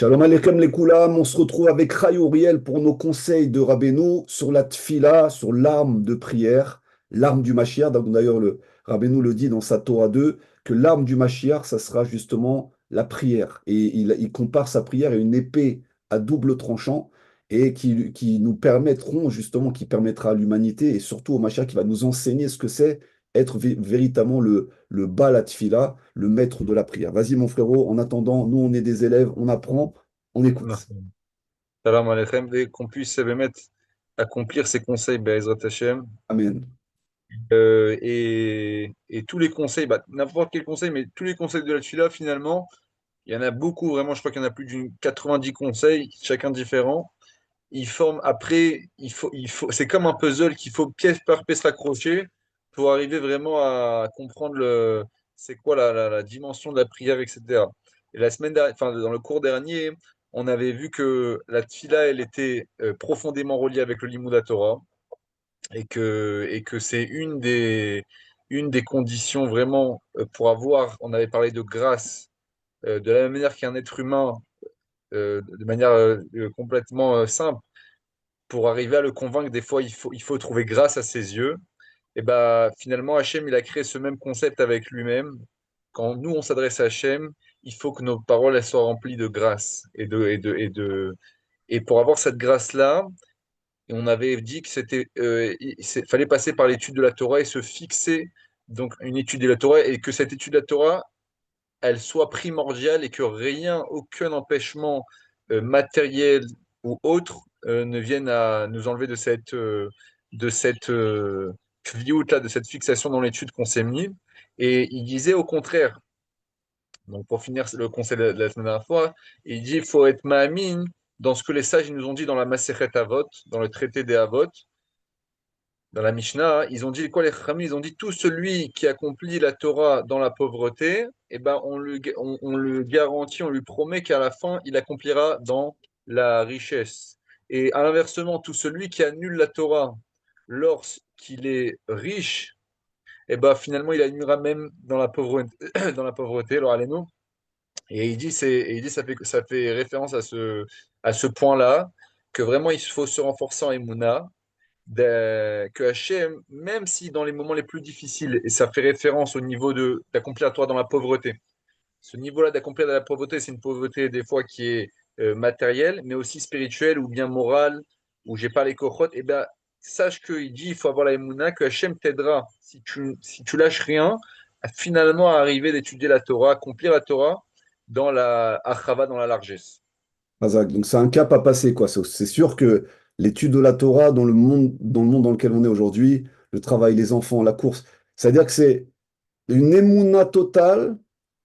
Shalom Aleichem les Koulam, on se retrouve avec Ray Uriel pour nos conseils de Rabbeinu sur la tfila, sur l'arme de prière, l'arme du Mashiach. Donc, d'ailleurs, le Rabbeinu le dit dans sa Torah 2, que l'arme du Mashiach, ça sera justement la prière. Et il compare sa prière à une épée à double tranchant et qui nous permettront justement, qui permettra à l'humanité et surtout au Mashiach qui va nous enseigner ce que c'est être véritablement le Baal Tfila, le maître de la prière. Vas-y, mon frérot, en attendant, nous, on est des élèves, on apprend, on écoute. Merci. Salam aleichem, et qu'on puisse accomplir ses conseils, Be'ezrat Hashem, Amen. et tous les conseils, n'importe quel conseil, mais tous les conseils de la Tfila, finalement, il y en a beaucoup, vraiment, je crois qu'il y en a plus d'une 90 conseils, chacun différent. Ils forment, après, c'est comme un puzzle qu'il faut pièce par pièce raccrocher pour arriver vraiment à comprendre c'est quoi la dimension de la prière, etc. Et la semaine dernière, enfin, dans le cours dernier, on avait vu que la tfila, elle était profondément reliée avec le Limud Torah et que c'est une des conditions vraiment pour avoir, on avait parlé de grâce, de la même manière qu'un être humain, de manière complètement simple pour arriver à le convaincre, des fois, il faut trouver grâce à ses yeux. Et bah, finalement, Hachem, il a créé ce même concept avec lui-même. Quand nous, on s'adresse à Hachem, il faut que nos paroles elles soient remplies de grâce. Et pour avoir cette grâce-là, on avait dit que fallait passer par l'étude de la Torah et se fixer donc une étude de la Torah et que cette étude de la Torah, elle soit primordiale et que rien, aucun empêchement matériel ou autre ne vienne à nous enlever de cette kviout là, de cette fixation dans l'étude qu'on s'est mis. Et il disait au contraire, donc pour finir le conseil de la semaine dernière fois, il dit il faut être ma'amin dans ce que les sages nous ont dit dans la Masechet Avot, dans le traité des Avot, dans la Mishnah, ils ont dit quoi les Chachamim? Ils ont dit tout celui qui accomplit la Torah dans la pauvreté, eh ben on le garantit, on lui promet qu'à la fin il accomplira dans la richesse. Et à l'inversement, tout celui qui annule la Torah lorsqu'il est riche, eh ben finalement il annulera même dans la pauvreté, dans la pauvreté. Alors allez-nous. Et il dit ça fait référence à ce point-là que vraiment il faut se renforcer en Emouna que Hachem, même si dans les moments les plus difficiles, et ça fait référence au niveau d'accomplir la Torah dans la pauvreté, ce niveau-là d'accomplir dans la pauvreté, c'est une pauvreté des fois qui est matérielle, mais aussi spirituelle ou bien morale, où j'ai pas les kochot, et ben sache qu'il dit, il faut avoir la émouna, que Hachem t'aidera, si tu lâches rien, à finalement arriver d'étudier la Torah, accomplir la Torah dans la achava, dans la largesse. Razak. Donc c'est un cap à passer, quoi. C'est sûr que l'étude de la Torah dans le monde dans lequel on est aujourd'hui, le travail, les enfants, la course, c'est-à-dire que c'est une émouna totale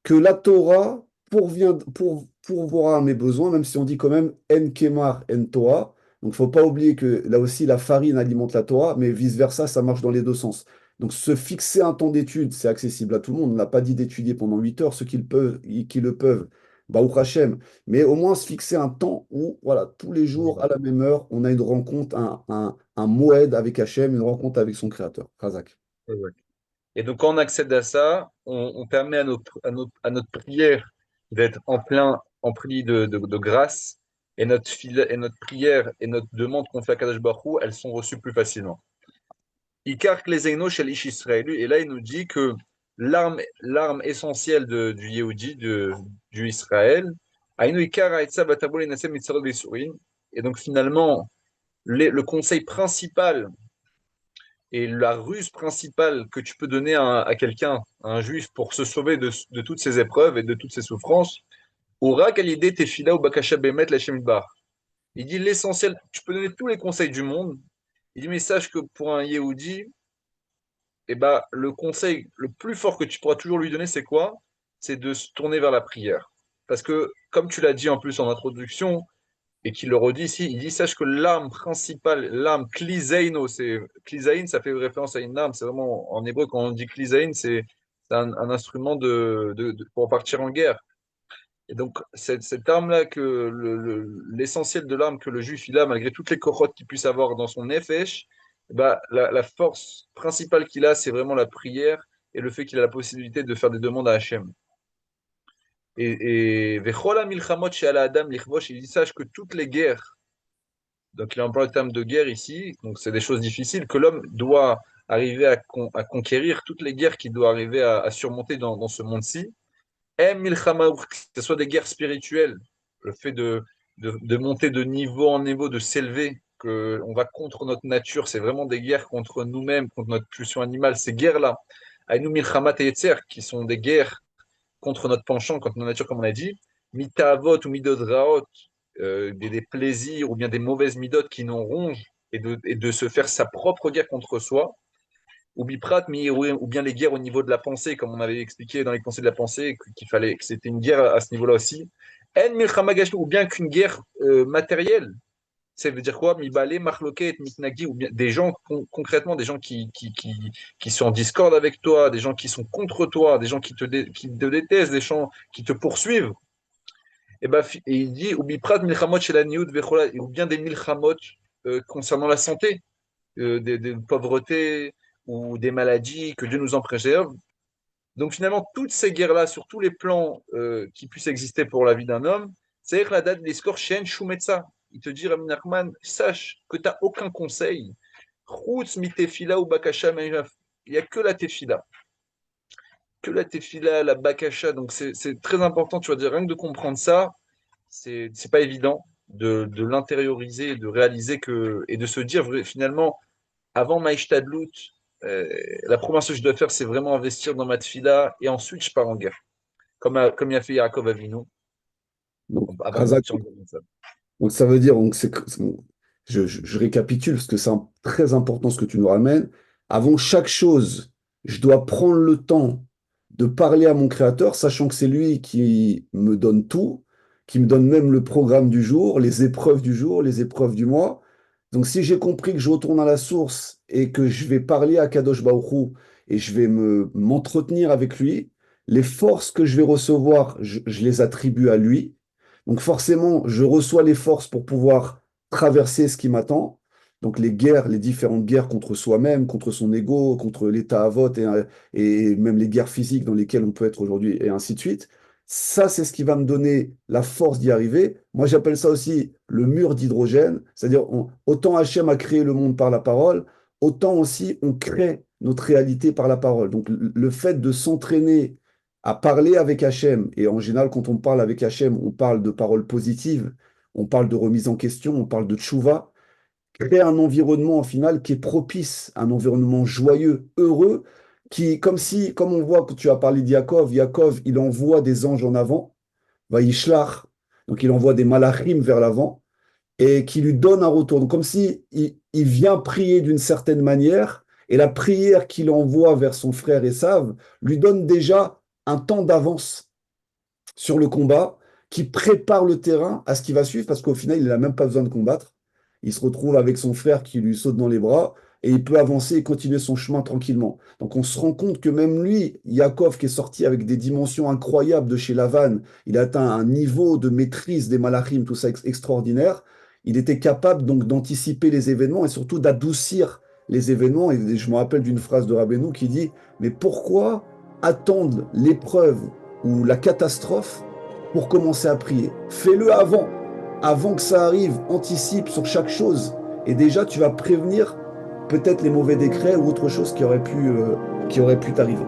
que la Torah pourvoira à mes besoins, même si on dit quand même en kemar en Torah. Donc, il ne faut pas oublier que là aussi, la farine alimente la Torah, mais vice-versa, ça marche dans les deux sens. Donc, se fixer un temps d'étude, c'est accessible à tout le monde. On n'a pas dit d'étudier pendant 8 heures, ceux qui le peuvent, Baruch Hashem. Mais au moins se fixer un temps où, voilà, tous les jours, à la même heure, on a une rencontre, un moed avec Hashem, une rencontre avec son Créateur. Razak. Exact. Et donc, quand on accède à ça, on permet à notre prière d'être en plein, empli de grâce, et notre prière et notre demande qu'on fait à Kadosh Baruch Hu, elles sont reçues plus facilement. Ikar Klezeino shel Ish Israël. Et là, il nous dit que l'arme essentielle du Yehudi, du Israël, Aïnou Ikar Haïtza Batabol Enasem Mitzarot Besurin. Et donc, finalement, le conseil principal et la ruse principale que tu peux donner à quelqu'un, à un juif, pour se sauver de toutes ces épreuves et de toutes ces souffrances, aura qualité tefila ou bakasha bemet la bar. Il dit l'essentiel, tu peux donner tous les conseils du monde. Il dit, mais sache que pour un Yehudi, eh ben, le conseil le plus fort que tu pourras toujours lui donner, c'est quoi? C'est de se tourner vers la prière. Parce que, comme tu l'as dit en plus en introduction, et qu'il le redit ici, il dit, sache que l'arme principale, l'arme kliseino, klisain, ça fait référence à une arme, c'est vraiment, en hébreu, quand on dit klisain, c'est un instrument pour partir en guerre. Et donc, cette arme-là, l'essentiel de l'arme que le juif il a, malgré toutes les corottes qu'il puisse avoir dans son nefesh, bah, la force principale qu'il a, c'est vraiment la prière et le fait qu'il a la possibilité de faire des demandes à Hachem. Vechol ha-milchamot she'al ha'adam lichvosh, il dit, sache que toutes les guerres, donc il emploie le terme de guerre ici, donc c'est des choses difficiles que l'homme doit arriver à conquérir, toutes les guerres qu'il doit arriver à surmonter dans ce monde-ci. Milchama, que ce soit des guerres spirituelles, le fait de monter de niveau en niveau, de s'élever, que on va contre notre nature, c'est vraiment des guerres contre nous-mêmes, contre notre pulsion animale. Ces guerres-là, Aïnou Milchamat et Yetzer, qui sont des guerres contre notre penchant, contre notre nature, comme on a dit, Mitavot ou Midodraot, des plaisirs ou bien des mauvaises midotes qui nous rongent et de se faire sa propre guerre contre soi, ou biprat, ou bien les guerres au niveau de la pensée, comme on avait expliqué dans les conseils de la pensée, qu'il fallait que c'était une guerre à ce niveau-là aussi. En milchama gashmi, ou bien qu'une guerre matérielle. Ça veut dire quoi? Mibale, marloket, mitnagi, ou bien des gens, concrètement, des gens qui sont en discorde avec toi, des gens qui sont contre toi, des gens qui te détestent, des gens qui te poursuivent. Et il dit, ou biprat, milchamot chez la nioud, ou bien des milchamot concernant la santé des pauvretés ou des maladies, que Dieu nous en préserve. Donc finalement, toutes ces guerres-là, sur tous les plans qui puissent exister pour la vie d'un homme, c'est la date des scores Shen Shumetsa. Il te dit, Rabbi Nachman, sache que tu n'as aucun conseil. Chutz mi tefila ou bakasha, il n'y a que la tefila. Que la tefila, la bakasha. Donc c'est très important, tu vas dire, rien que de comprendre ça, c'est pas évident de l'intérioriser, de réaliser que, et de se dire finalement, avant Maïchtadlout, la première chose que je dois faire, c'est vraiment investir dans ma tfila et ensuite je pars en guerre. Comme il a fait Yaakov Avinu, Donc, avant de Razak, partir en guerre. Comme ça. donc ça veut dire, donc bon, je récapitule parce que c'est très important ce que tu nous ramènes. Avant chaque chose, je dois prendre le temps de parler à mon créateur, sachant que c'est lui qui me donne tout, qui me donne même le programme du jour, les épreuves du jour, les épreuves du mois. Donc si j'ai compris que je retourne à la source et que je vais parler à Kadosh Baruch Hu et je vais m'entretenir avec lui, les forces que je vais recevoir, je les attribue à lui. Donc forcément, je reçois les forces pour pouvoir traverser ce qui m'attend. Donc les guerres, les différentes guerres contre soi-même, contre son ego, contre l'état à vote et même les guerres physiques dans lesquelles on peut être aujourd'hui et ainsi de suite. Ça, c'est ce qui va me donner la force d'y arriver. Moi, j'appelle ça aussi le mur d'hydrogène. C'est-à-dire, autant Hachem a créé le monde par la parole, autant aussi on crée notre réalité par la parole. Donc le fait de s'entraîner à parler avec Hachem. Et en général, quand on parle avec Hachem, on parle de paroles positives, on parle de remise en question, on parle de tchouva. Créer un environnement, en final, qui est propice, un environnement joyeux, heureux, qui, comme on voit que tu as parlé d'Yaakov, Yaakov, il envoie des anges en avant, Vaïshlach, donc il envoie des malachim vers l'avant, et qui lui donne un retour. Donc, comme si il vient prier d'une certaine manière, et la prière qu'il envoie vers son frère Esav lui donne déjà un temps d'avance sur le combat, qui prépare le terrain à ce qui va suivre, parce qu'au final, il n'a même pas besoin de combattre. Il se retrouve avec son frère qui lui saute dans les bras, et il peut avancer et continuer son chemin tranquillement. Donc on se rend compte que même lui, Yaakov, qui est sorti avec des dimensions incroyables de chez Lavan, il a atteint un niveau de maîtrise des malachim, tout ça extraordinaire, il était capable donc d'anticiper les événements et surtout d'adoucir les événements. Et je me rappelle d'une phrase de Rabbeinu qui dit, mais pourquoi attendre l'épreuve ou la catastrophe pour commencer à prier? Fais-le avant que ça arrive, anticipe sur chaque chose. Et déjà, tu vas prévenir peut-être les mauvais décrets ou autre chose qui aurait pu t'arriver.